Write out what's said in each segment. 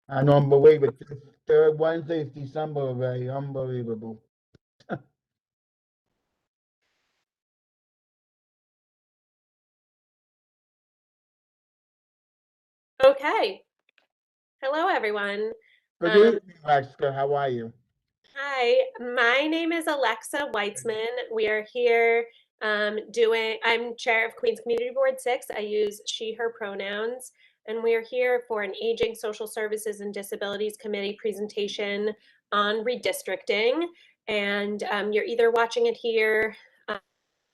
I don't believe it. The third Wednesday is December already. Unbelievable. Okay. Hello, everyone. Good evening, Alexa. How are you? Hi, my name is Alexa Weitzman. We are here I'm chair of Queens Community Board 6. I use she, her pronouns. And we are here for an Aging, Social Services and Disabilities Committee presentation on redistricting. And you're either watching it here.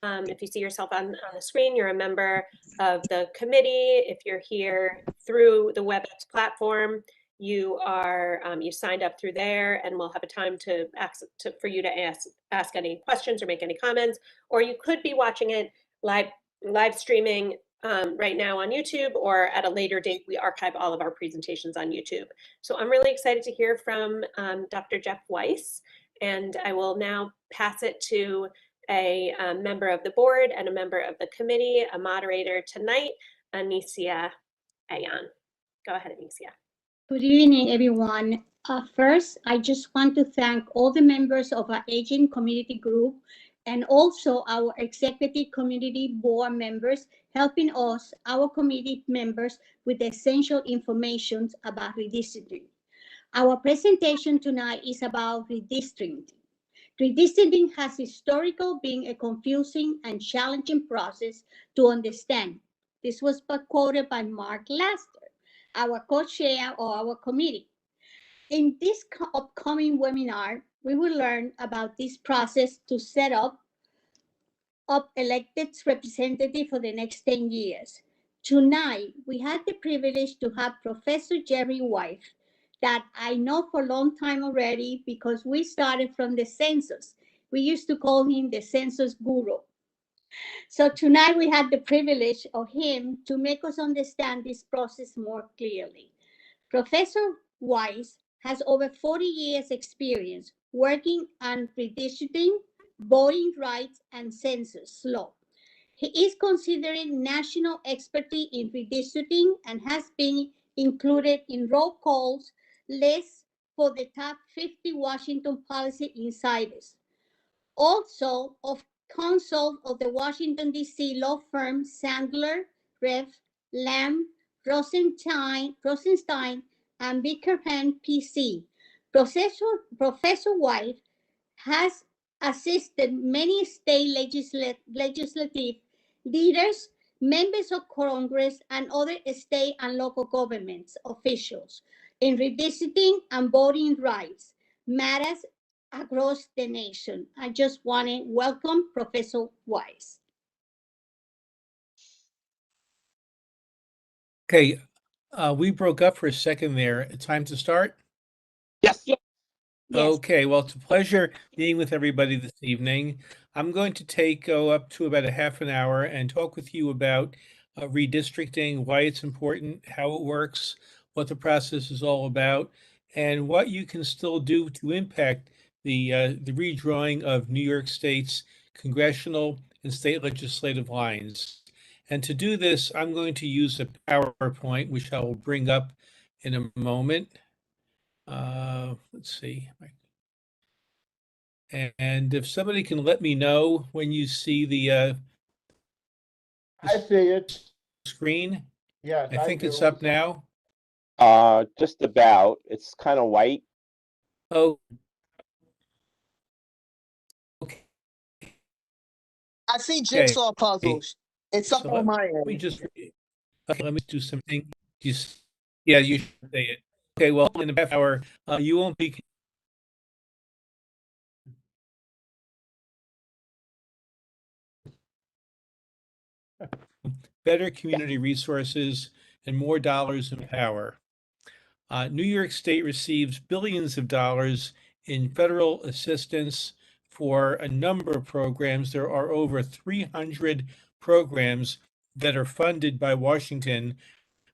If you see yourself on the screen, you're a member of the committee. If you're here through the WebEx platform, you are you signed up through there, and we'll have a time for you to ask any questions or make any comments. Or you could be watching it live streaming right now on YouTube, or at a later date. We archive all of our presentations on YouTube. So I'm really excited to hear from Dr. Jeff Weiss, and I will now pass it to a member of the board and a member of the committee, a moderator tonight, Anicia Ayan. Go ahead, Anicia. Good evening, everyone. First, I just want to thank all the members of our Aging Community Group and also our executive community board members helping us, our committee members, with essential information about redistricting. Our presentation tonight is about redistricting. Redistricting has historically been a confusing and challenging process to understand. This was quoted by Mark Laster, our co-chair of our committee. In this upcoming webinar, we will learn about this process to set up elected representatives for the next 10 years. Tonight, we had the privilege to have Professor Jerry Weiss, that I know for a long time already because we started from the census. We used to call him the census guru. So tonight we had the privilege of him to make us understand this process more clearly. Professor Weiss has over 40 years experience working on redistricting, voting rights, and census law. He is considered national expertise in redistricting and has been included in roll calls lists for the top 50 Washington policy insiders. Also of counsel of the Washington, D.C. law firm Sandler, Rev, Lamb, Rosenstein, and Bickerham, P.C. Professor White has assisted many state legislative leaders, members of Congress, and other state and local governments officials in redistricting and voting rights matters across the nation. I just want to welcome Professor Weiss. Okay, we broke up for a second there. Time to start? Yes. Yes. Okay, well, it's a pleasure being with everybody this evening. I'm going to go up to about a half an hour and talk with you about redistricting, why it's important, how it works, what the process is all about, and what you can still do to impact the redrawing of New York State's congressional and state legislative lines. And to do this, I'm going to use a PowerPoint, which I will bring up in a moment. Let's see. And if somebody can let me know when you see the I see it. screen. Yes, I think it's do. up now. Just about. It's kind of white. Oh. Okay. I see jigsaw puzzles. It's up So on my let me end. just let me do something. Yeah, you should say it. Okay, well, in a half hour, you won't be better community resources and more dollars in power. New York State receives billions of dollars in federal assistance for a number of programs. There are over 300 programs that are funded by Washington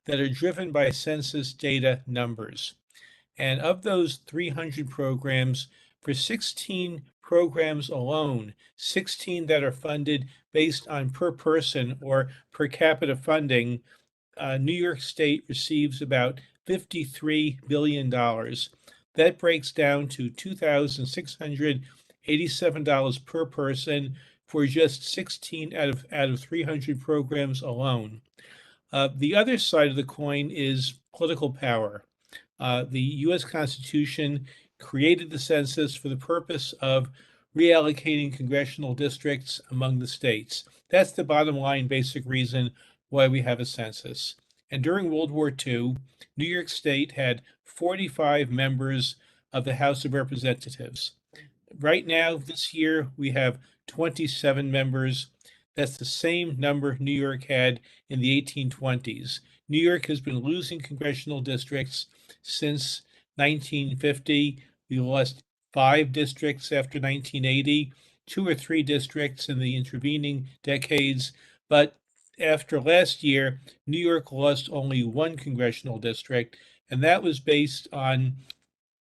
that are driven by census data numbers. And of those 300 programs, for 16 programs alone, 16 that are funded based on per person or per capita funding, New York State receives about $53 billion. That breaks down to $2,687 per person for just 16 out of 300 programs alone. The other side of the coin is political power. The U.S. Constitution created the census for the purpose of reallocating congressional districts among the states. That's the bottom line, basic reason why we have a census. And during World War II, New York State had 45 members of the House of Representatives. Right now, this year, we have 27 members. That's the same number New York had in the 1820s. New York has been losing congressional districts since 1950. We lost 5 districts after 1980, 2 or 3 districts in the intervening decades. But after last year, New York lost only 1 congressional district, and that was based on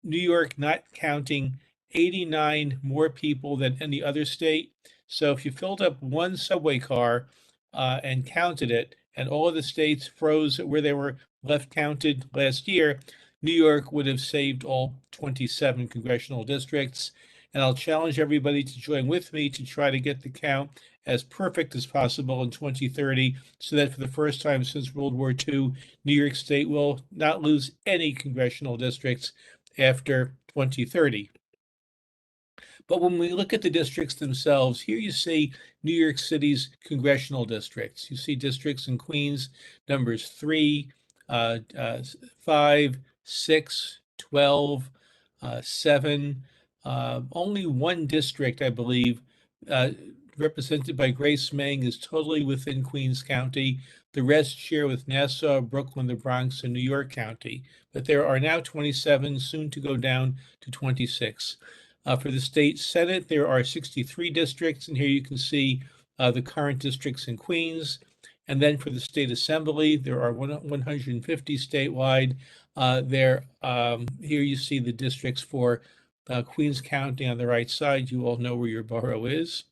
New York not counting 89 more people than any other state. So if you filled up one subway car and counted it, and all of the states froze where they were left counted last year, New York would have saved all 27 congressional districts. And I'll challenge everybody to join with me to try to get the count as perfect as possible in 2030, so that for the first time since World War II, New York State will not lose any congressional districts after 2030. But when we look at the districts themselves, here you see New York City's congressional districts. You see districts in Queens, numbers 3, 5, 6, 12, 7. Only one district, I believe, represented by Grace Meng, is totally within Queens County. The rest share with Nassau, Brooklyn, the Bronx, and New York County. But there are now 27, soon to go down to 26. For the state Senate, there are 63 districts, and here you can see the current districts in Queens. And then for the state assembly, there are 150 statewide. Here you see the districts for Queens County on the right side. You all know where your borough is.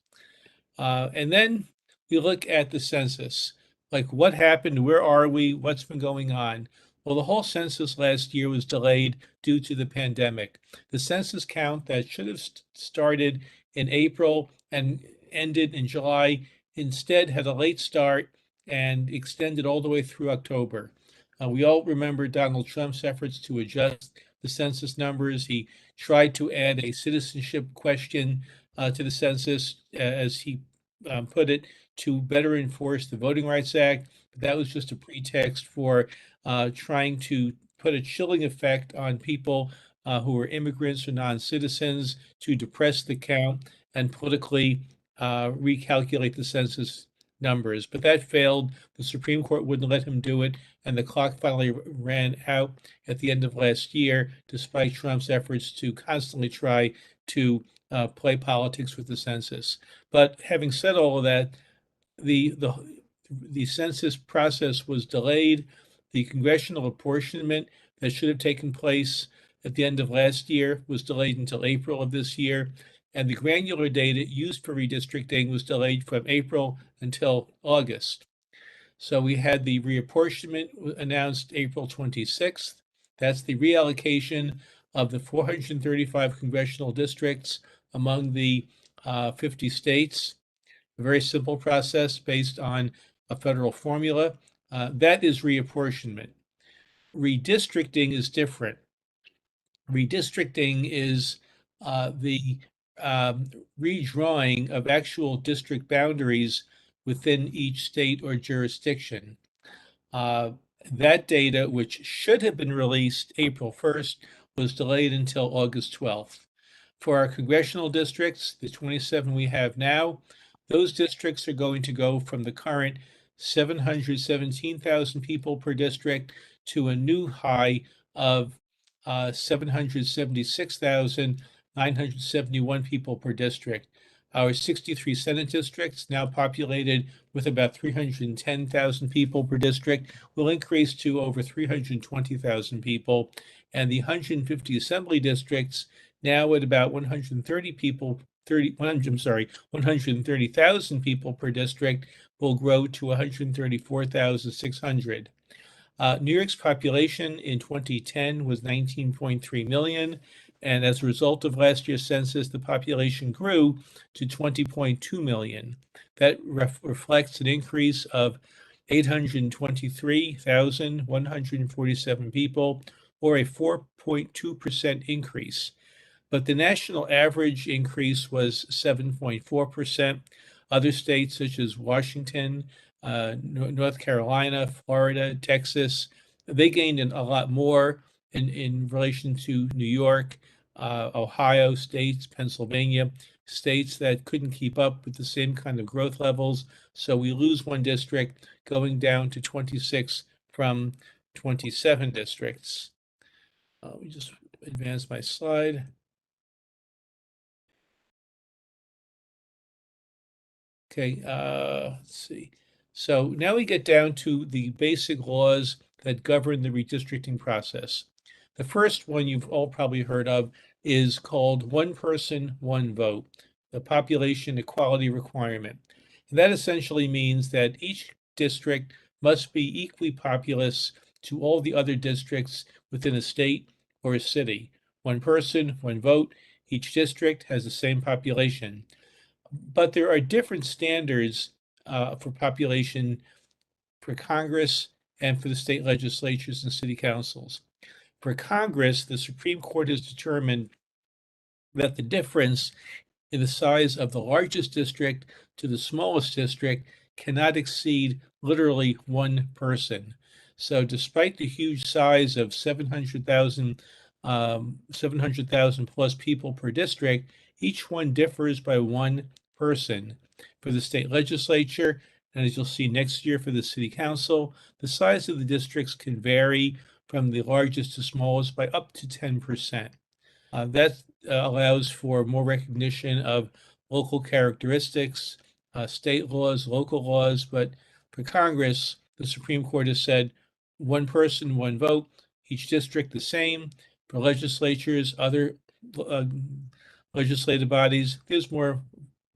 And then we look at the census. Like, what happened? Where are we? What's been going on? Well, the whole census last year was delayed due to the pandemic. The census count that should have started in April and ended in July instead had a late start and extended all the way through October. We all remember Donald Trump's efforts to adjust the census numbers. He tried to add a citizenship question to the census, as he put it, to better enforce the Voting Rights Act. But that was just a pretext for trying to put a chilling effect on people who are immigrants or non-citizens, to depress the count and politically recalculate the census numbers. But that failed. The Supreme Court wouldn't let him do it, and the clock finally ran out at the end of last year, despite Trump's efforts to constantly try to play politics with the census. But having said all of that, the census process was delayed. The congressional apportionment that should have taken place at the end of last year was delayed until April of this year. And the granular data used for redistricting was delayed from April until August. So we had the reapportionment announced April 26th. That's the reallocation of the 435 congressional districts among the 50 states. A very simple process based on a federal formula. That is reapportionment. Redistricting is different. Redistricting is the redrawing of actual district boundaries within each state or jurisdiction. That data, which should have been released April 1st, was delayed until August 12th. For our congressional districts, the 27 we have now, those districts are going to go from the current 717,000 people per district to a new high of 776,971 people per district. Our 63 Senate districts, now populated with about 310,000 people per district, will increase to over 320,000 people. And the 150 Assembly districts, now at about 130,000 people per district, will grow to 134,600. New York's population in 2010 was 19.3 million. And as a result of last year's census, the population grew to 20.2 million. That reflects an increase of 823,147 people, or a 4.2% increase. But the national average increase was 7.4%. Other states such as Washington, North Carolina, Florida, Texas, they gained a lot more in relation to New York, Ohio states, Pennsylvania, states that couldn't keep up with the same kind of growth levels. So we lose one district, going down to 26 from 27 districts. Let me just advance my slide. Okay, let's see. So now we get down to the basic laws that govern the redistricting process. The first one you've all probably heard of is called one person, one vote, the population equality requirement. And that essentially means that each district must be equally populous to all the other districts within a state or a city. One person, one vote, each district has the same population. But there are different standards for population for Congress and for the state legislatures and city councils. For Congress, the Supreme Court has determined that the difference in the size of the largest district to the smallest district cannot exceed literally one person. So despite the huge size of 700,000 plus people per district, each one differs by one person. For the state legislature, and as you'll see next year for the city council, the size of the districts can vary from the largest to smallest by up to 10%. That allows for more recognition of local characteristics, state laws, local laws, but for Congress, the Supreme Court has said one person, one vote, each district the same. For legislatures, other legislative bodies, there's more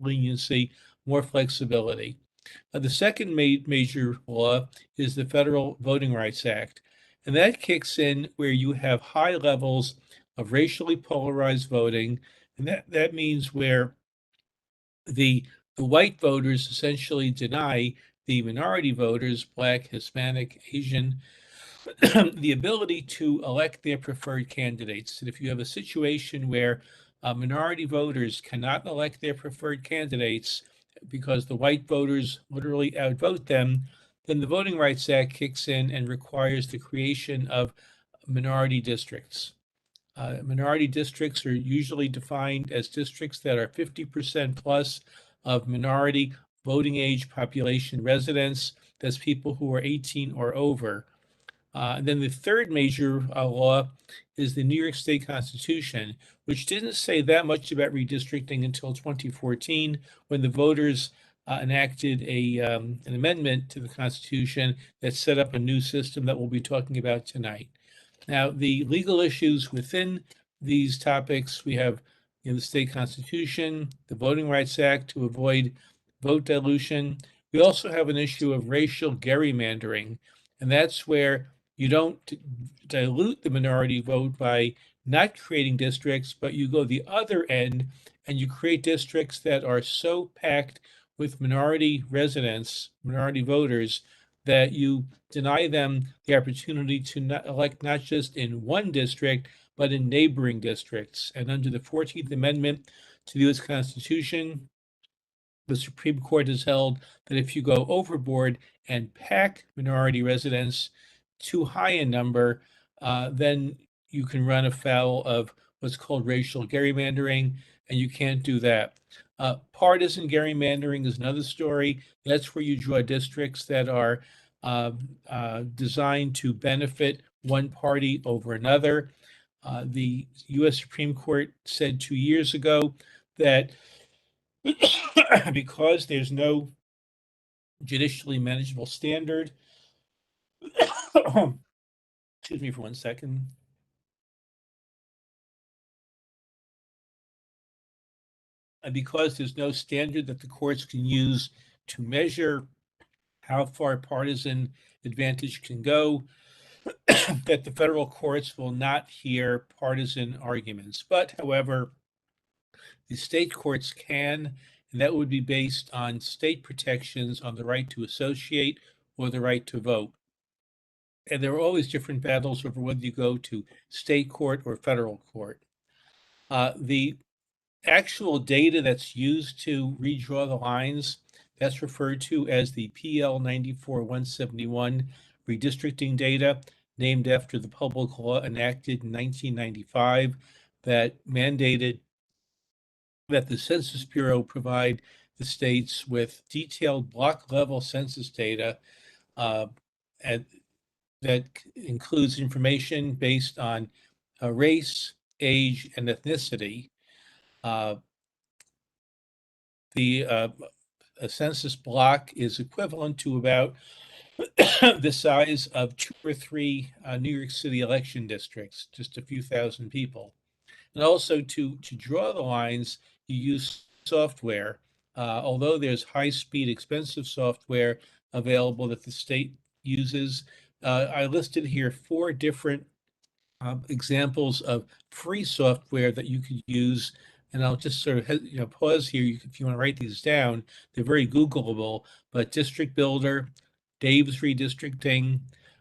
leniency, more flexibility. The second major law is the Federal Voting Rights Act, and that kicks in where you have high levels of racially polarized voting, and that means where the white voters essentially deny the minority voters, Black, Hispanic, Asian, the ability to elect their preferred candidates. And if you have a situation where minority voters cannot elect their preferred candidates because the white voters literally outvote them, then the Voting Rights Act kicks in and requires the creation of minority districts. Minority districts are usually defined as districts that are 50% plus of minority voting age population residents. That's people who are 18 or over. And then the third major law is the New York State Constitution, which didn't say that much about redistricting until 2014, when the voters enacted an amendment to the Constitution that set up a new system that we'll be talking about tonight. Now, the legal issues within these topics, we have the state constitution, the Voting Rights Act to avoid vote dilution. We also have an issue of racial gerrymandering, and that's where you don't dilute the minority vote by not creating districts, but you go the other end and you create districts that are so packed with minority residents, minority voters, that you deny them the opportunity to elect not just in one district, but in neighboring districts. And under the 14th Amendment to the U.S. Constitution, the Supreme Court has held that if you go overboard and pack minority residents too high in number, then you can run afoul of what's called racial gerrymandering, and you can't do that. Partisan gerrymandering is another story. That's where you draw districts that are designed to benefit one party over another. The U.S. Supreme Court said 2 years ago that because there's no judicially manageable standard, excuse me for 1 second. And because there's no standard that the courts can use to measure how far partisan advantage can go, that the federal courts will not hear partisan arguments. But, however, the state courts can, and that would be based on state protections on the right to associate or the right to vote. And there are always different battles over whether you go to state court or federal court. The actual data that's used to redraw the lines, that's referred to as the PL 94-171 redistricting data, named after the public law enacted in 1995 that mandated that the Census Bureau provide the states with detailed block level census data and that includes information based on race, age, and ethnicity. A census block is equivalent to about the size of 2 or 3 New York City election districts, just a few thousand people. And also to draw the lines, you use software. Although there's high-speed, expensive software available that the state uses, I listed here 4 different examples of free software that you could use. And I'll just sort of pause here if you want to write these down. They're very Googleable, but District Builder, Dave's Redistricting,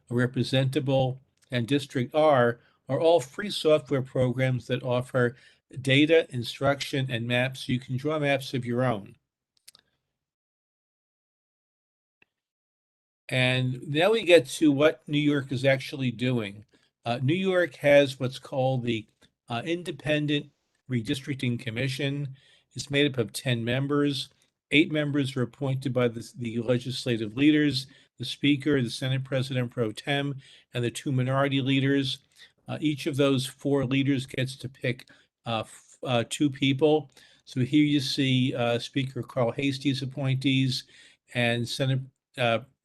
Representable, and District R are all free software programs that offer data, instruction, and maps, so you can draw maps of your own. And now we get to what New York is actually doing. New York has what's called the Independent Redistricting Commission. It's made up of 10 members. 8 members are appointed by the legislative leaders, the Speaker, the Senate President Pro Tem, and the 2 minority leaders. Each of those 4 leaders gets to pick 2 people. So here you see Speaker Carl Heastie's appointees and Senate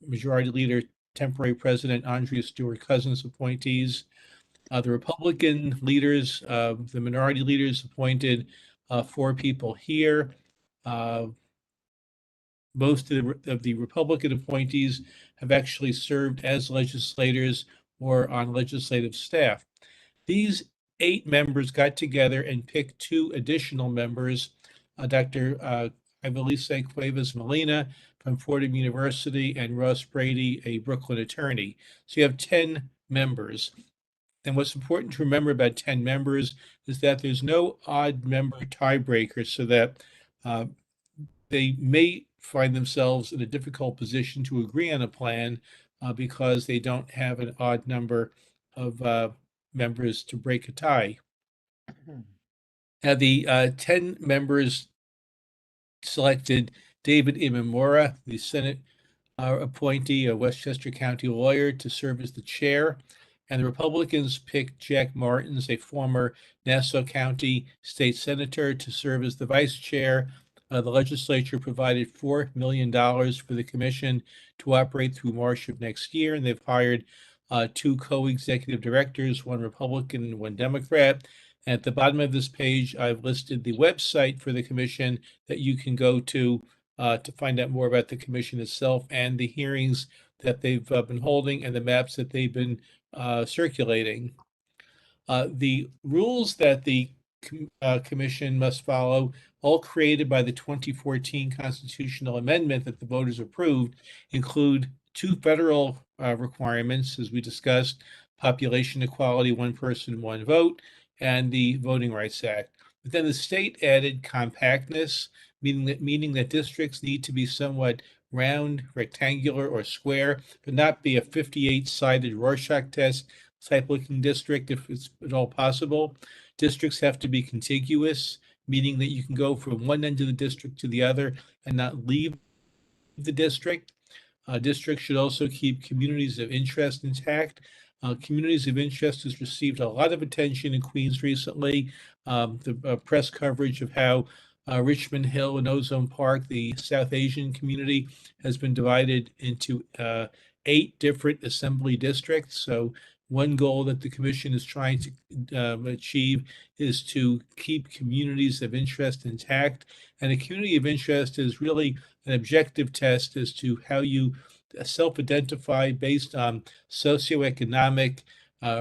Majority Leader, Temporary President Andrea Stewart Cousins appointees. The Republican leaders, the minority leaders appointed 4 people here. Most of the Republican appointees have actually served as legislators or on legislative staff. These 8 members got together and picked 2 additional members, Dr. Ivelisse Cuevas Molina from Fordham University and Ross Brady, a Brooklyn attorney. So you have 10 members. And what's important to remember about 10 members is that there's no odd member tiebreaker, so that they may find themselves in a difficult position to agree on a plan because they don't have an odd number of members to break a tie. Now, the 10 members selected David Imamura, the Senate appointee, a Westchester County lawyer, to serve as the chair. And the Republicans picked Jack Martins, a former Nassau County state senator, to serve as the vice chair. The legislature provided $4 million for the commission to operate through March of next year, and they've hired 2 co-executive directors, 1 Republican and 1 Democrat. And at the bottom of this page, I've listed the website for the commission that you can go to find out more about the commission itself and the hearings that they've been holding and the maps that they've been circulating. The rules that the commission must follow, all created by the 2014 constitutional amendment that the voters approved, include 2 federal requirements, as we discussed: population equality, 1 person, 1 vote, and the Voting Rights Act. But then the state added compactness, meaning that districts need to be somewhat round, rectangular, or square, but not be a 58-sided Rorschach test type looking district if it's at all possible. Districts have to be contiguous, meaning that you can go from one end of the district to the other and not leave the district. Districts should also keep communities of interest intact. Communities of interest has received a lot of attention in Queens recently. The press coverage of how Richmond Hill and Ozone Park, the South Asian community, has been divided into 8 different assembly districts. So one goal that the commission is trying to achieve is to keep communities of interest intact. And a community of interest is really an objective test as to how you self-identify based on socioeconomic,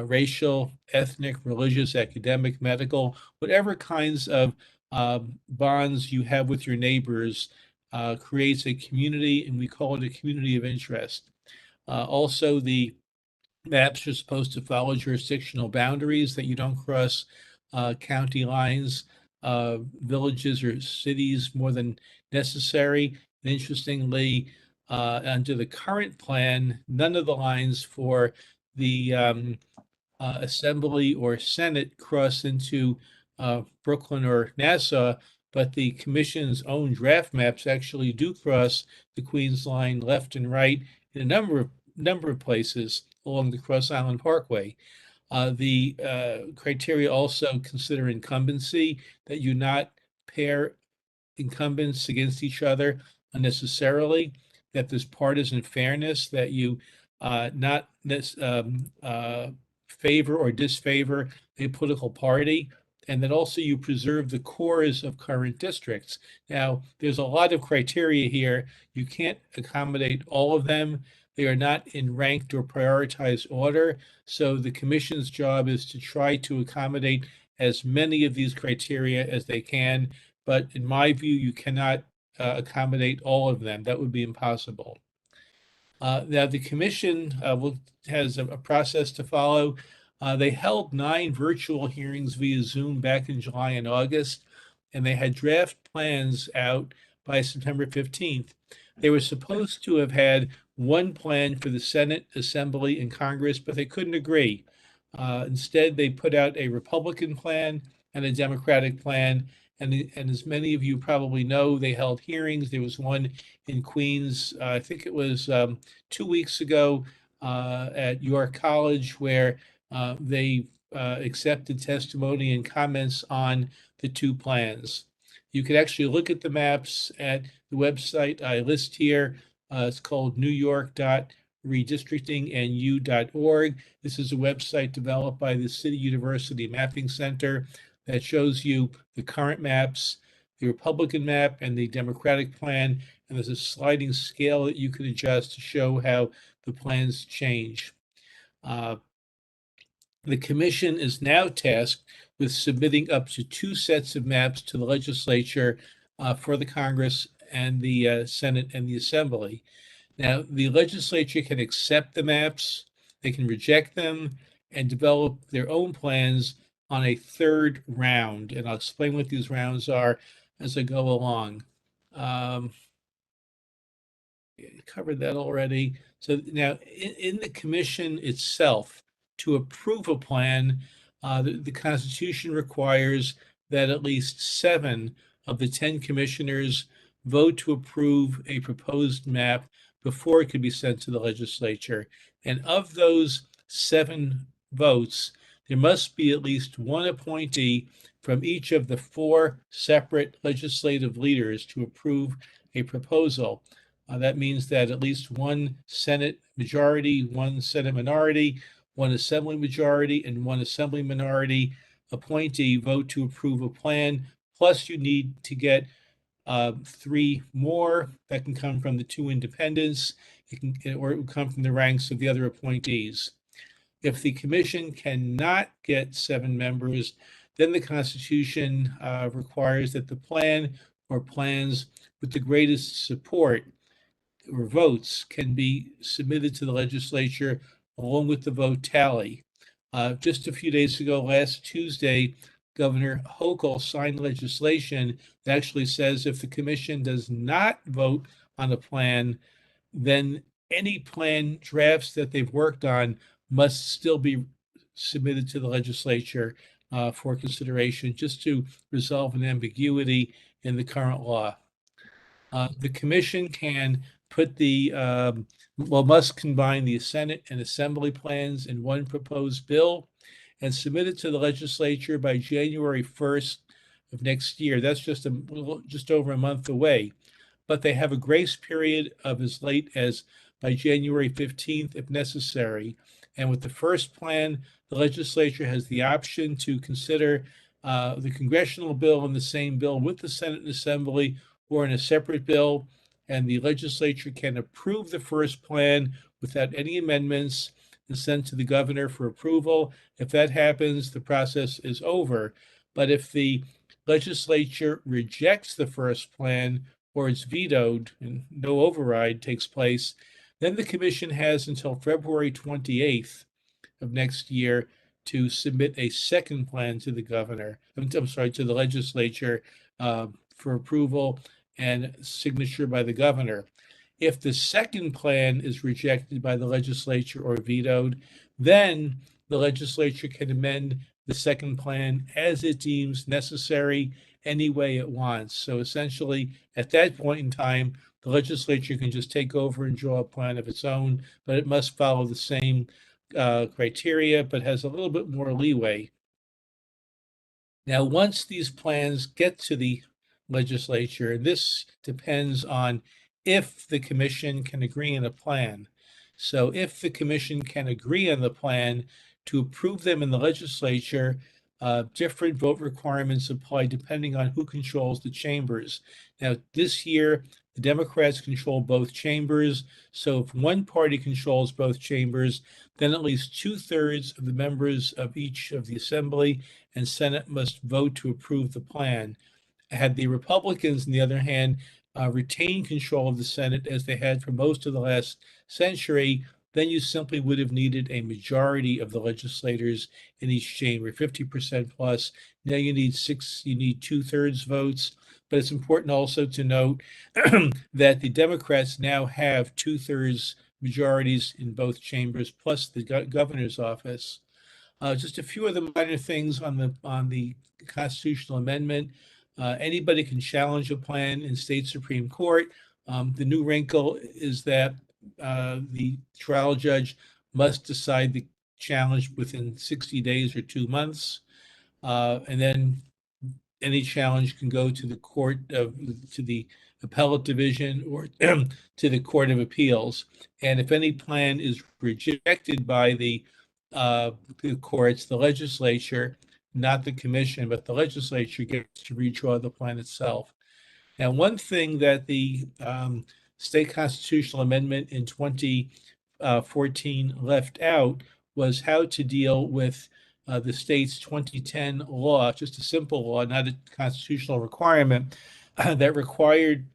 racial, ethnic, religious, academic, medical, whatever kinds of bonds you have with your neighbors, creates a community, and we call it a community of interest. Also, the maps are supposed to follow jurisdictional boundaries, that you don't cross county lines, villages or cities more than necessary. And interestingly, under the current plan, none of the lines for the Assembly or Senate cross into Brooklyn or Nassau, but the commission's own draft maps actually do cross the Queens line left and right in a number of places along the Cross Island Parkway. The criteria also consider incumbency, that you not pair incumbents against each other unnecessarily, that there's partisan fairness, that you not favor or disfavor a political party, and that also you preserve the cores of current districts. Now, there's a lot of criteria here. You can't accommodate all of them. They are not in ranked or prioritized order. So the commission's job is to try to accommodate as many of these criteria as they can. But in my view, you cannot accommodate all of them. That would be impossible. Now, the commission has a process to follow. They held 9 virtual hearings via Zoom back in July and August, and they had draft plans out by September 15th. They were supposed to have had one plan for the Senate, Assembly, and Congress, but they couldn't agree. Instead, they put out a Republican plan and a Democratic plan. And as many of you probably know, they held hearings. There was one in Queens, I think it was 2 weeks ago at York College, where they accepted testimony and comments on the 2 plans. You can actually look at the maps at the website I list here. It's called newyork.redistrictingnu.org. This is a website developed by the City University Mapping Center that shows you the current maps, the Republican map, and the Democratic plan. And there's a sliding scale that you can adjust to show how the plans change. The commission is now tasked with submitting up to 2 sets of maps to the legislature for the Congress and the Senate and the Assembly. Now, the legislature can accept the maps, they can reject them, and develop their own plans on a 3rd round. And I'll explain what these rounds are as I go along. Covered that already. So now in the commission itself, to approve a plan, the Constitution requires that at least 7 of the 10 commissioners vote to approve a proposed map before it could be sent to the legislature. And of those 7 votes, there must be at least 1 appointee from each of the 4 separate legislative leaders to approve a proposal. That means that at least 1 Senate majority, 1 Senate minority, 1 Assembly majority, and 1 Assembly minority appointee vote to approve a plan. Plus, you need to get 3 more that can come from the 2 independents, or it will come from the ranks of the other appointees. If the commission cannot get 7 members, then the Constitution requires that the plan or plans with the greatest support or votes can be submitted to the legislature along with the vote tally. Just a few days ago, last Tuesday, Governor Hochul signed legislation that actually says if the commission does not vote on a plan, then any plan drafts that they've worked on must still be submitted to the legislature for consideration, just to resolve an ambiguity in the current law. The commission can put must combine the Senate and Assembly plans in one proposed bill and submit it to the legislature by January 1st of next year. That's just over a month away. But they have a grace period of as late as by January 15th if necessary. And with the first plan, the legislature has the option to consider the congressional bill in the same bill with the Senate and Assembly or in a separate bill. and the legislature can approve the first plan without any amendments and send to the governor for approval. If that happens, the process is over. But if the legislature rejects the first plan or it's vetoed and no override takes place, then the commission has until February 28th of next year to submit a second plan to the governor, I'm sorry, to the legislature for approval and signature by the governor. If the second plan is rejected by the legislature or vetoed, then the legislature can amend the second plan as it deems necessary any way it wants. So essentially, at that point in time, the legislature can just take over and draw a plan of its own, but it must follow the same criteria, but has a little bit more leeway. Now, once these plans get to the legislature, this depends on if the commission can agree on a plan. So if the commission can agree on the plan to approve them in the legislature, different vote requirements apply depending on who controls the chambers. Now, this year, the Democrats control both chambers. So if one party controls both chambers, then at least 2/3 of the members of each of the Assembly and Senate must vote to approve the plan. Had the Republicans, on the other hand, retained control of the Senate as they had for most of the last century, then you simply would have needed a majority of the legislators in each chamber, 50% plus. Now you need 2/3 votes. But it's important also to note that the Democrats now have 2/3 majorities in both chambers, plus the governor's office. Just a few of the minor things on the constitutional amendment. Anybody can challenge a plan in state Supreme Court. The new wrinkle is that the trial judge must decide the challenge within 60 days or 2 months. And then any challenge can go to the appellate division or to the Court of Appeals. And if any plan is rejected by the courts, the legislature, not the commission, but the legislature gets to redraw the plan itself. Now, one thing that the state constitutional amendment in 2014 left out was how to deal with the state's 2010 law, just a simple law, not a constitutional requirement, that required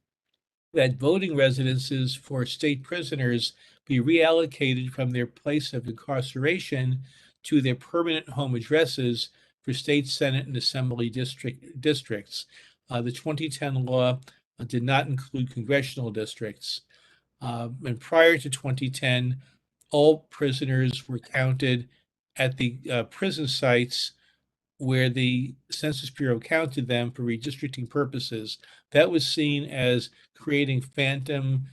that voting residences for state prisoners be reallocated from their place of incarceration to their permanent home addresses for state Senate and Assembly districts. The 2010 law did not include congressional districts. And prior to 2010, all prisoners were counted at the prison sites where the Census Bureau counted them for redistricting purposes. That was seen as creating phantom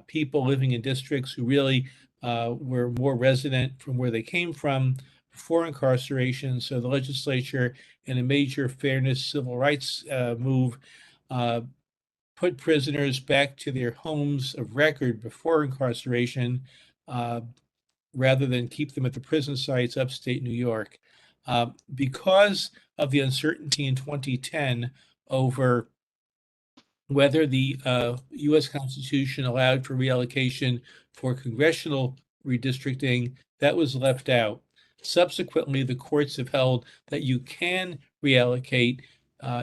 people living in districts who really were more resident from where they came from before incarceration. So the legislature, in a major fairness civil rights move, put prisoners back to their homes of record before incarceration, rather than keep them at the prison sites upstate New York. Because of the uncertainty in 2010 over whether the U.S. Constitution allowed for reallocation for congressional redistricting, that was left out. Subsequently, the courts have held that you can reallocate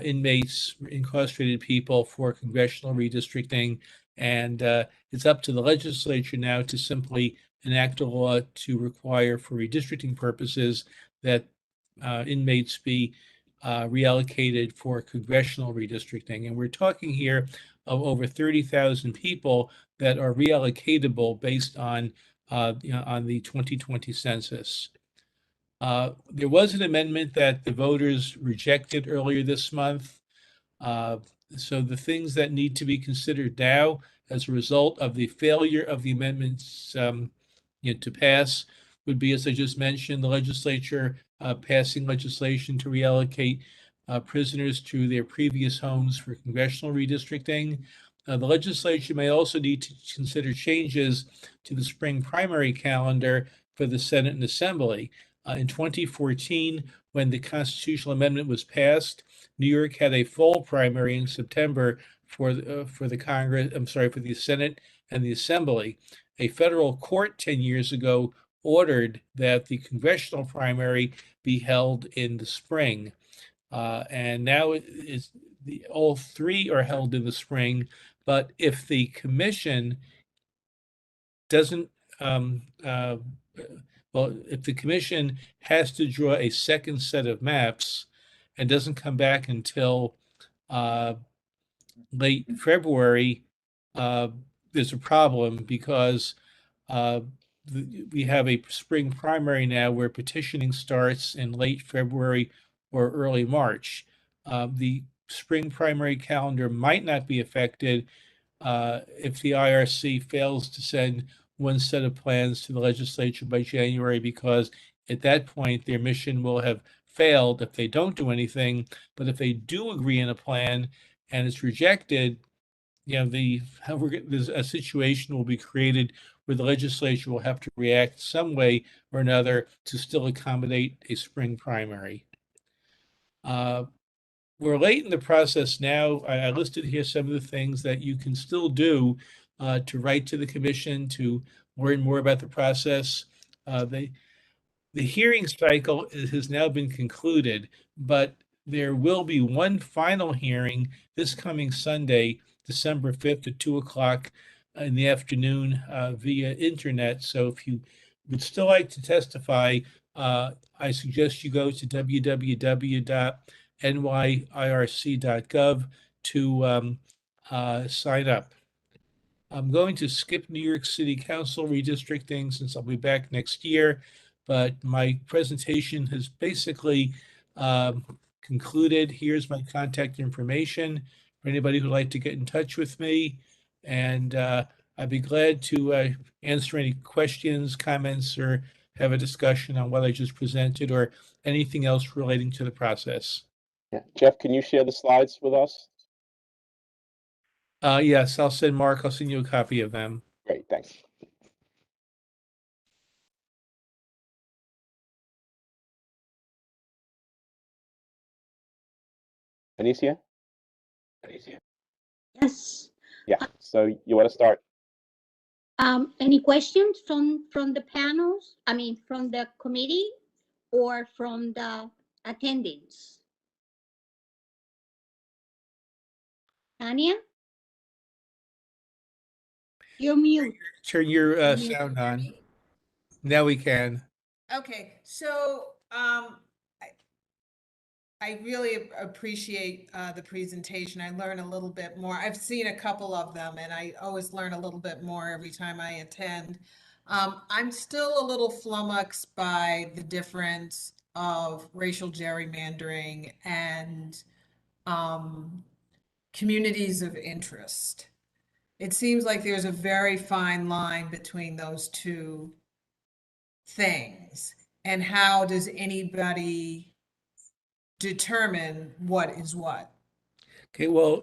inmates, incarcerated people for congressional redistricting, and it's up to the legislature now to simply enact a law to require, for redistricting purposes, that inmates be reallocated for congressional redistricting. And we're talking here of over 30,000 people that are reallocatable based on on the 2020 census. There was an amendment that the voters rejected earlier this month. So the things that need to be considered now as a result of the failure of the amendments to pass would be, as I just mentioned, the legislature passing legislation to reallocate prisoners to their previous homes for congressional redistricting. The legislature may also need to consider changes to the spring primary calendar for the Senate and Assembly. In 2014, when the constitutional amendment was passed, New York had a fall primary in September for the Congress, I'm sorry, for the Senate and the Assembly. A federal court 10 years ago ordered that the congressional primary be held in the spring. And now all three are held in the spring, but if the commission doesn't, if the commission has to draw a second set of maps and doesn't come back until late February, there's a problem because we have a spring primary now where petitioning starts in late February or early March. The spring primary calendar might not be affected if the IRC fails to send one set of plans to the legislature by January, because at that point their mission will have failed if they don't do anything. But if they do agree on a plan and it's rejected, there's a situation will be created where the legislature will have to react some way or another to still accommodate a spring primary. We're late in the process now. I listed here some of the things that you can still do to write to the commission to learn more about the process. The hearing cycle has now been concluded, but there will be one final hearing this coming Sunday, December 5th at 2 o'clock in the afternoon via internet. So if you would still like to testify, I suggest you go to www.nyirc.gov to sign up. I'm going to skip New York City Council redistricting since I'll be back next year, but my presentation has basically concluded. Here's my contact information for anybody who'd like to get in touch with me. And I'd be glad to answer any questions, comments, or have a discussion on what I just presented or anything else relating to the process. Yeah. Jeff, can you share the slides with us? Yes, I'll send you a copy of them. Great, thanks. Anicia? Yes. Yeah, so you want to start? Any questions from the panels? I mean, from the committee or from the attendants? Tanya? You're mute. Turn your Unmute. sound on. Now we can. Okay, so I really appreciate the presentation. I learn a little bit more. I've seen a couple of them and I always learn a little bit more every time I attend. I'm still a little flummoxed by the difference of racial gerrymandering and communities of interest. It seems like there's a very fine line between those two things. And how does anybody determine what is what? Okay, well,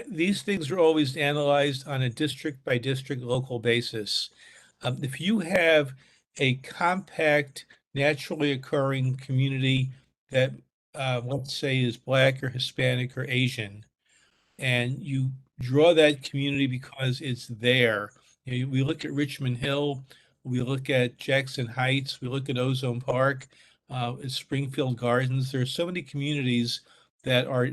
these things are always analyzed on a district by district local basis. If you have a compact, naturally occurring community that let's say is Black or Hispanic or Asian, and you draw that community because it's there. We look at Richmond Hill, we look at Jackson Heights, we look at Ozone Park, Springfield Gardens. There are so many communities that are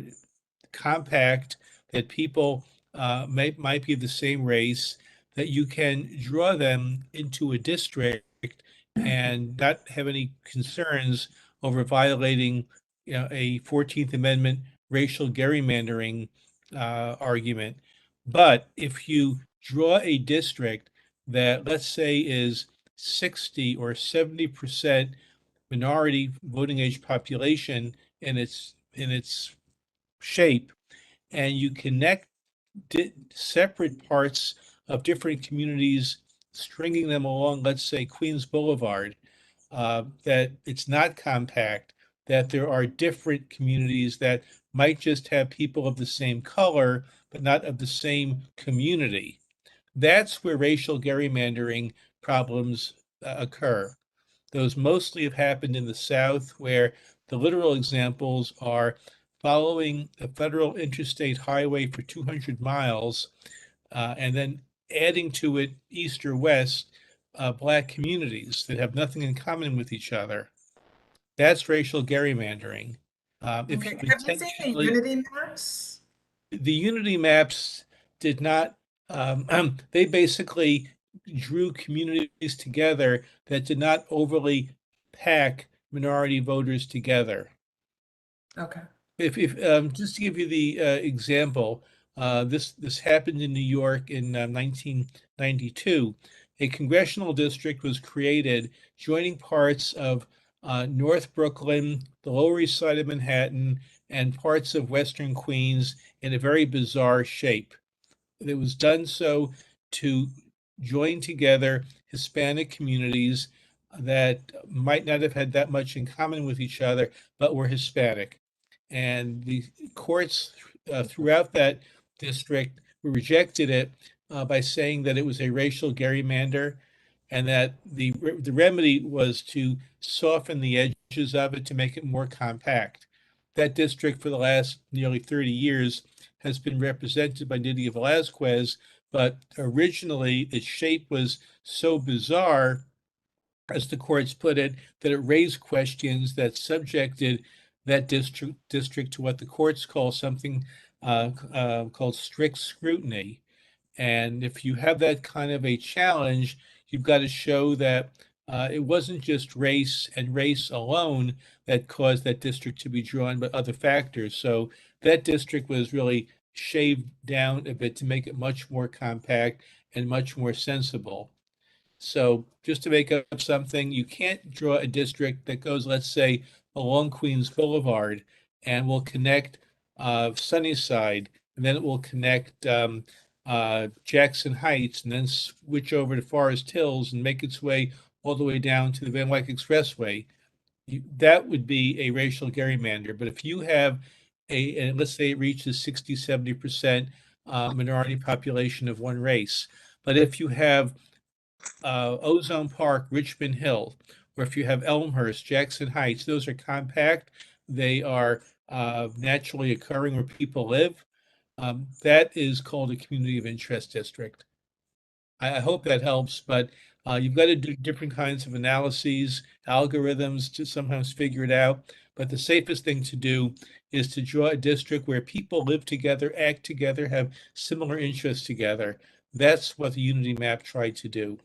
compact that people might be the same race, that you can draw them into a district and not have any concerns over violating a 14th Amendment racial gerrymandering argument. But if you draw a district that, let's say, is 60 or 70% minority voting age population in its shape, and you connect separate parts of different communities, stringing them along, let's say, Queens Boulevard, that it's not compact, that there are different communities that might just have people of the same color, but not of the same community. That's where racial gerrymandering problems occur. Those mostly have happened in the South, where the literal examples are following a federal interstate highway for 200 miles, and then adding to it east or west Black communities that have nothing in common with each other. That's racial gerrymandering. If Okay, you have you seen the intentionally, unity maps? the unity maps did not, they basically drew communities together that did not overly pack minority voters together. Okay. If just to give you the example, this happened in New York in 1992. A congressional district was created joining parts of North Brooklyn, the Lower East Side of Manhattan, and parts of Western Queens in a very bizarre shape. It was done so to join together Hispanic communities that might not have had that much in common with each other, but were Hispanic. And the courts throughout that district rejected it by saying that it was a racial gerrymander, and that the remedy was to soften the edges of it to make it more compact. That district for the last nearly 30 years has been represented by Nydia Velázquez, but originally its shape was so bizarre, as the courts put it, that it raised questions that subjected that district to what the courts call something called strict scrutiny. And if you have that kind of a challenge, you've got to show that it wasn't just race and race alone that caused that district to be drawn, but other factors. So that district was really shaved down a bit to make it much more compact and much more sensible. So just to make up something, you can't draw a district that goes, let's say, along Queens Boulevard and will connect Sunnyside, and then it will connect Jackson Heights, and then switch over to Forest Hills and make its way all the way down to the Van Wyck Expressway. That would be a racial gerrymander. But if you have and let's say it reaches 60, 70% minority population of one race, but if you have Ozone Park, Richmond Hill, or if you have Elmhurst, Jackson Heights, those are compact. They are naturally occurring where people live. That is called a community of interest district. I hope that helps, but you've got to do different kinds of analyses, algorithms to sometimes figure it out. But the safest thing to do is to draw a district where people live together, act together, have similar interests together. That's what the Unity Map tried to do.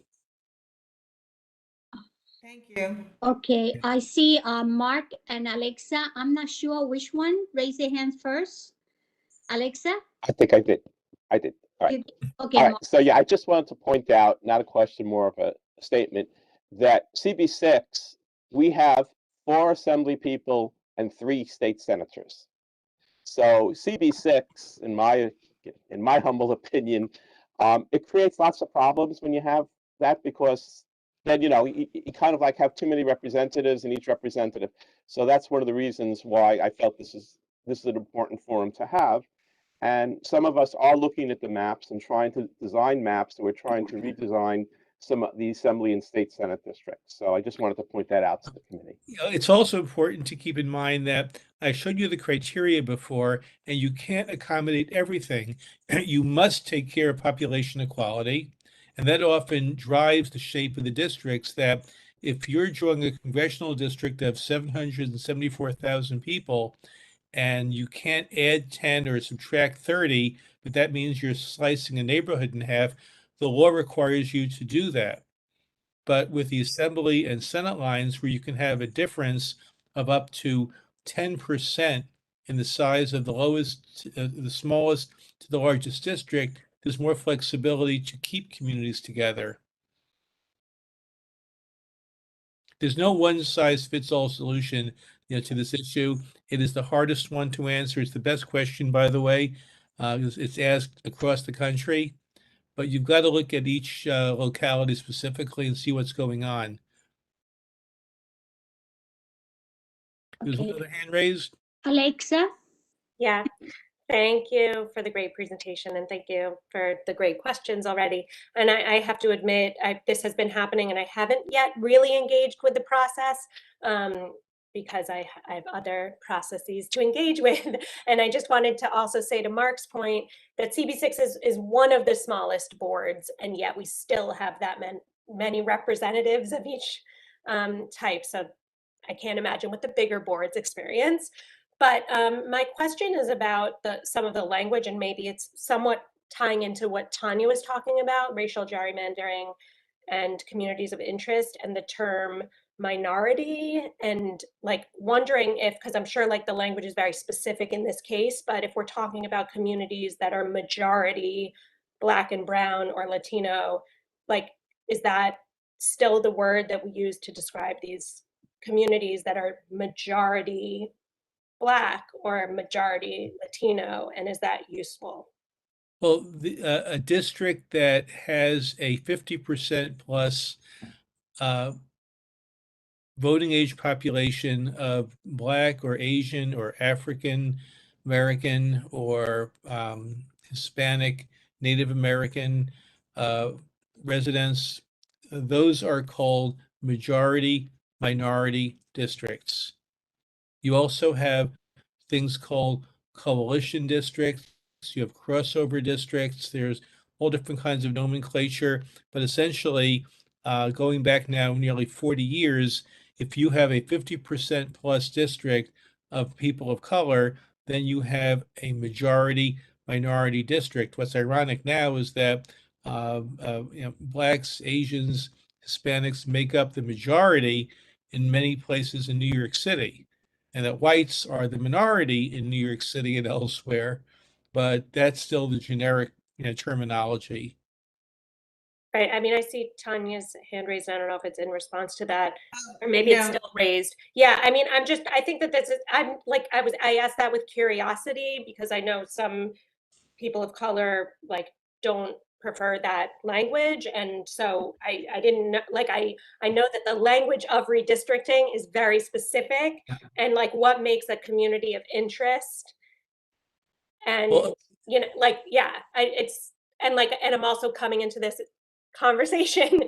Thank you. Okay, I see Mark and Alexa. I'm not sure which one. Raise your hand first. Alexa? I think I did. I did. All right. Okay, All right. Mark. So yeah, I just wanted to point out, not a question, more of a statement, that CB6, we have 4 assembly people and 3 state senators. So CB6, in my humble opinion, it creates lots of problems when you have that, because then you kind of like have too many representatives in each representative. So that's one of the reasons why I felt this is an important forum to have. And some of us are looking at the maps and trying to design maps that we're trying to redesign some of the assembly and state senate districts. So I just wanted to point that out to the committee. It's also important to keep in mind that I showed you the criteria before, and you can't accommodate everything. You must take care of population equality, and that often drives the shape of the districts. That if you're drawing a congressional district of 774,000 people, and you can't add 10 or subtract 30, but that means you're slicing a neighborhood in half, the law requires you to do that. But with the assembly and senate lines, where you can have a difference of up to 10% in the size of the smallest to the largest district, there's more flexibility to keep communities together. There's no one size fits all solution, to this issue. It is the hardest one to answer. It's the best question, by the way. It's asked across the country, but you've got to look at each locality specifically and see what's going on. There's Okay. another hand raised. Alexa? Yeah, thank you for the great presentation, and thank you for the great questions already. And I have to admit, this has been happening and I haven't yet really engaged with the process because I have other processes to engage with. And I just wanted to also say, to Mark's point, that CB6 is one of the smallest boards, and yet we still have that many representatives of each type. So I can't imagine what the bigger boards experience. But my question is about some of the language, and maybe it's somewhat tying into what Tanya was talking about, racial gerrymandering and communities of interest, and the term minority, and like wondering if, because I'm sure like the language is very specific in this case, but if we're talking about communities that are majority Black and Brown or Latino, like, is that still the word that we use to describe these communities that are majority Black or majority Latino, and is that useful? Well, a district that has a 50% plus voting age population of Black or Asian or African American or Hispanic, Native American residents, those are called majority minority districts. You also have things called coalition districts. You have crossover districts. There's all different kinds of nomenclature, but essentially, going back now nearly 40 years, if you have a 50% plus district of people of color, then you have a majority minority district. What's ironic now is that Blacks, Asians, Hispanics make up the majority in many places in New York City, and that whites are the minority in New York City and elsewhere, but that's still the generic terminology. Right. I mean, I see Tanya's hand raised. I don't know if it's in response to that, or maybe it's still raised. Yeah. I mean, I think that I asked that with curiosity, because I know some people of color don't prefer that language. And so I didn't know, I know that the language of redistricting is very specific, and like what makes a community of interest. And, Well, and I'm also coming into this conversation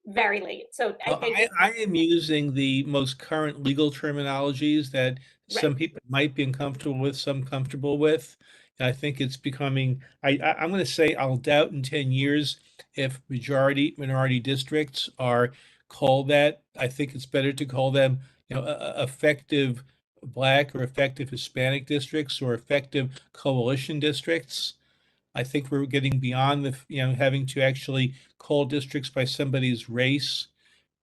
very late. So I am using the most current legal terminologies that some people might be uncomfortable with, some comfortable with. And I think it's becoming, I'm going to say I'll doubt in 10 years if majority minority districts are called that. I think it's better to call them, effective Black or effective Hispanic districts or effective coalition districts. I think we're getting beyond having to actually call districts by somebody's race,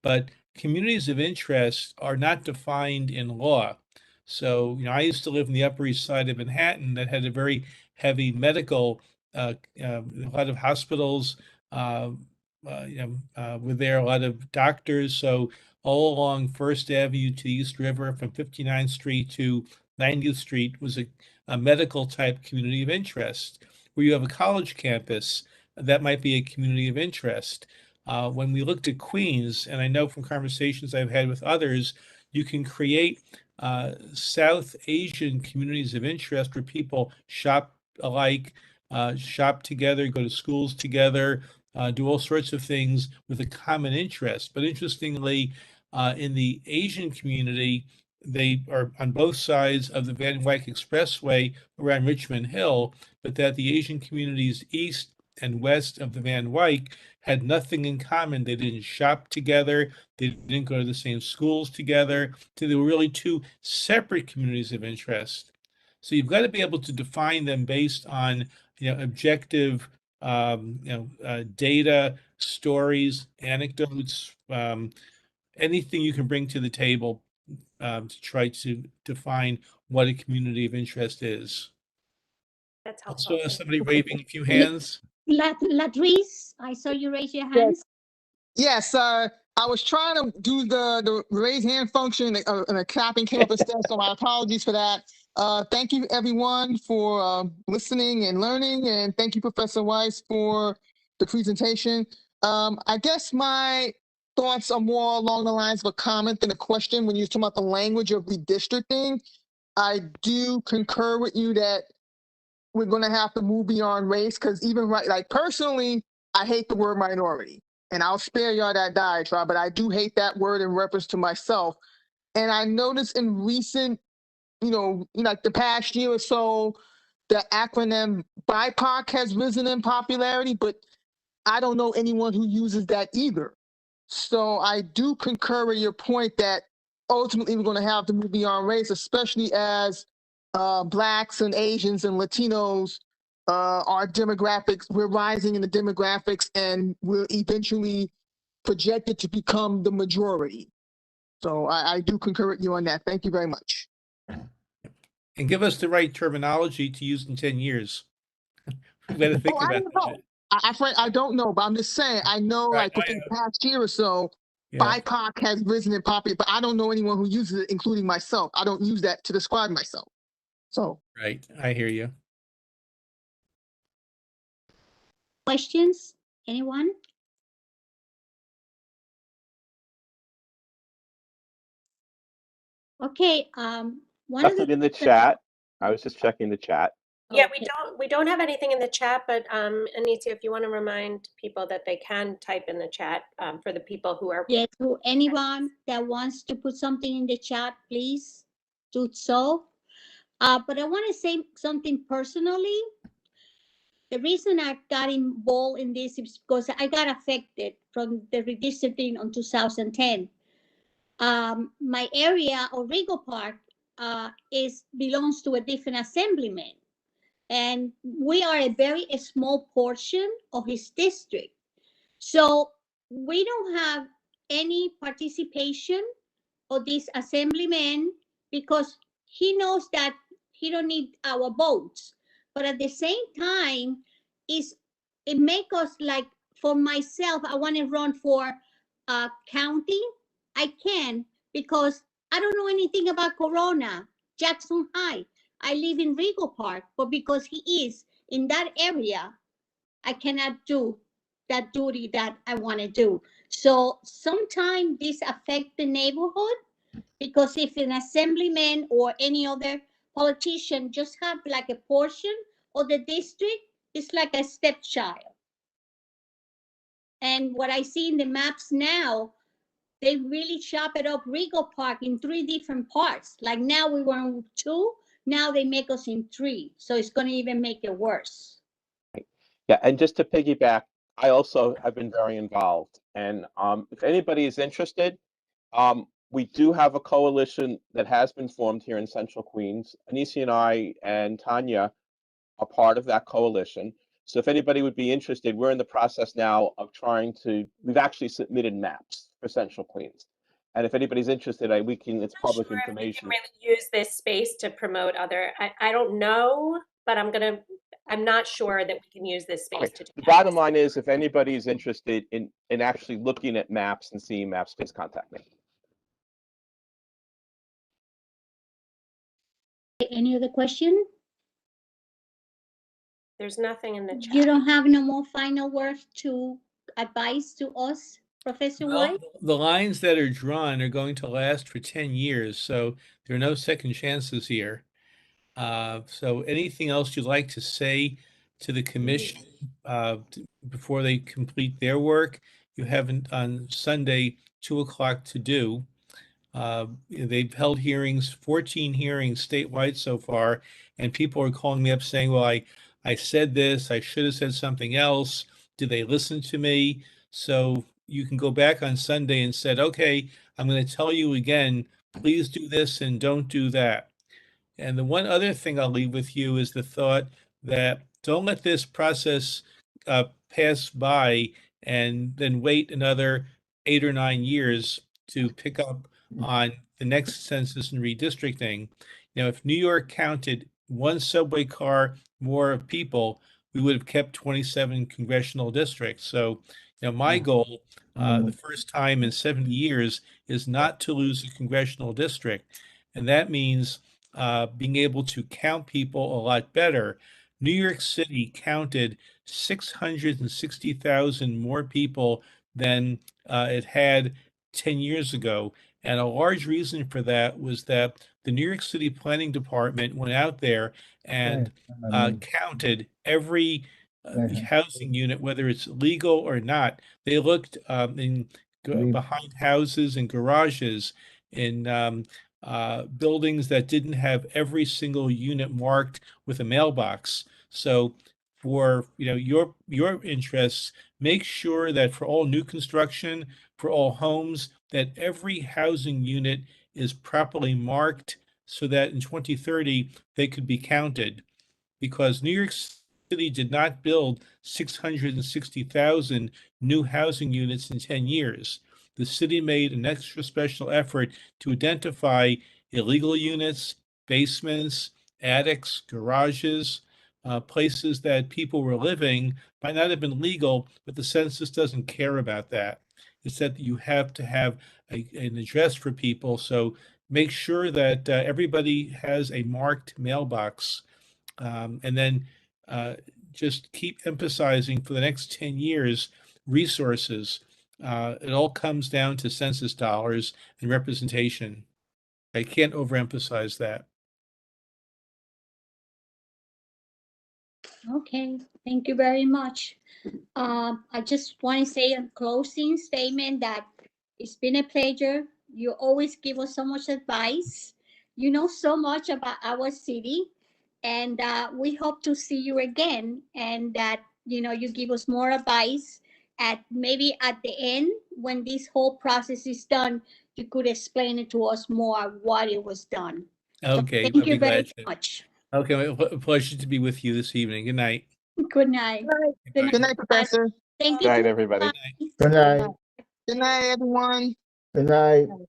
but communities of interest are not defined in law. So, I used to live in the Upper East Side of Manhattan that had a very heavy medical, a lot of hospitals were there, a lot of doctors. So all along First Avenue to East River, from 59th Street to 90th Street was a medical type community of interest. Where you have a college campus, that might be a community of interest. When we looked at Queens, and I know from conversations I've had with others, you can create South Asian communities of interest where people shop alike, shop together, go to schools together, do all sorts of things with a common interest. But interestingly, in the Asian community, they are on both sides of the Van Wyck Expressway around Richmond Hill, but that the Asian communities east and west of the Van Wyck had nothing in common. They didn't shop together. They didn't go to the same schools together. So they were really two separate communities of interest. So you've got to be able to define them based on, objective, data, stories, anecdotes, anything you can bring to the table to try to define what a community of interest is. That's helpful. Also, somebody waving a few hands. Latrice, I saw you raise your hands. Yes, I was trying to do the raise hand function and a clapping came up instead, so my apologies for that. Thank you everyone for listening and learning, and thank you Professor Weiss for the presentation. I guess my thoughts are more along the lines of a comment than a question. When you're talking about the language of redistricting, I do concur with you that we're going to have to move beyond race, because even personally, I hate the word minority, and I'll spare y'all that diatribe, but I do hate that word in reference to myself. And I noticed in recent, like the past year or so, the acronym BIPOC has risen in popularity, but I don't know anyone who uses that either. So I do concur with your point that ultimately we're going to have to move beyond race, especially as Blacks and Asians and Latinos, our demographics, we're rising in the demographics and we're eventually projected to become the majority. So I do concur with you on that. Thank you very much. And give us the right terminology to use in 10 years. We got to think I about don't that. know. I don't know, but I'm just saying, I know Right, like within the past year or so, Yeah, BIPOC has risen in popularity, but I don't know anyone who uses it, including myself. I don't use that to describe myself. So, right. I hear you. Questions? Anyone? Okay, one of Nothing the in the chat. I was just checking the chat. Yeah, Okay. we don't have anything in the chat, but Anita, if you want to remind people that they can type in the chat for the people who are. Yes, so anyone that wants to put something in the chat, please do so. But I want to say something personally. The reason I got involved in this is because I got affected from the redistricting on 2010. My area of Rego Park belongs to a different assemblyman. And we are a very small portion of his district. So we don't have any participation of this assemblyman because he knows that he don't need our votes. But at the same time, it make us like, for myself, I want to run for county. I can because I don't know anything about Corona, Jackson High. I live in Rego Park, but because he is in that area, I cannot do that duty that I want to do. So sometimes this affect the neighborhood because if an assemblyman or any other politician just have like a portion of the district, it's like a stepchild. And what I see in the maps now, they really chop it up Rego Park in 3 different parts. Like now we were in 2, now they make us in 3. So it's going to even make it worse. Yeah, and just to piggyback, I also have been very involved. And if anybody is interested, we do have a coalition that has been formed here in Central Queens. Anisi and I and Tanya are part of that coalition. So if anybody would be interested, we're in the process now of we've actually submitted maps for Central Queens. And if anybody's interested, it's public Sure, if we information. can really use this space to promote other. I don't know, but I'm not sure that we can use this space Okay. to do The that. bottom line is, if anybody is interested in actually looking at maps and seeing maps, please contact me. Any other question? There's nothing in the chat. You don't have no more final words to advise to us, Professor Well, White? the lines that are drawn are going to last for 10 years, so there are no second chances here. So anything else you'd like to say to the commission before they complete their work? You haven't on Sunday, 2 o'clock to do. They've held hearings, 14 hearings statewide so far, and people are calling me up saying, well, I said this, I should have said something else. Did they listen to me? So you can go back on Sunday and said, okay, I'm going to tell you again, please do this and don't do that. And the one other thing I'll leave with you is the thought that don't let this process pass by and then wait another 8 or 9 years to pick up on the next census and redistricting. You know, if New York counted one subway car more of people, we would have kept 27 congressional districts. So, you know, my goal, the first time in 70 years, is not to lose a congressional district. And that means being able to count people a lot better. New York City counted 660,000 more people than it had 10 years ago. And a large reason for that was that the New York City Planning Department went out there and counted every housing unit, whether it's legal or not. They looked behind houses and garages, in buildings that didn't have every single unit marked with a mailbox. So for your interests, make sure that for all new construction, for all homes, that every housing unit is properly marked so that in 2030 they could be counted. Because New York City did not build 660,000 new housing units in 10 years. The city made an extra special effort to identify illegal units, basements, attics, garages, places that people were living might not have been legal, but the census doesn't care about that. It's that you have to have an address for people. So make sure that everybody has a marked mailbox. And then just keep emphasizing for the next 10 years resources. It all comes down to census dollars and representation. I can't overemphasize that. Okay, thank you very much. I just want to say a closing statement that it's been a pleasure. You always give us so much advice. You know so much about our city, and we hope to see you again, and that you give us more advice. At maybe at the end, when this whole process is done, you could explain it to us more what it was done. Okay, Thank I'll you be very glad to. much. Okay, a pleasure to be with you this evening. Good night. Good night. Good Good night, Professor. Thank Good you. night, everybody. Good night. Good night, everyone. Good night.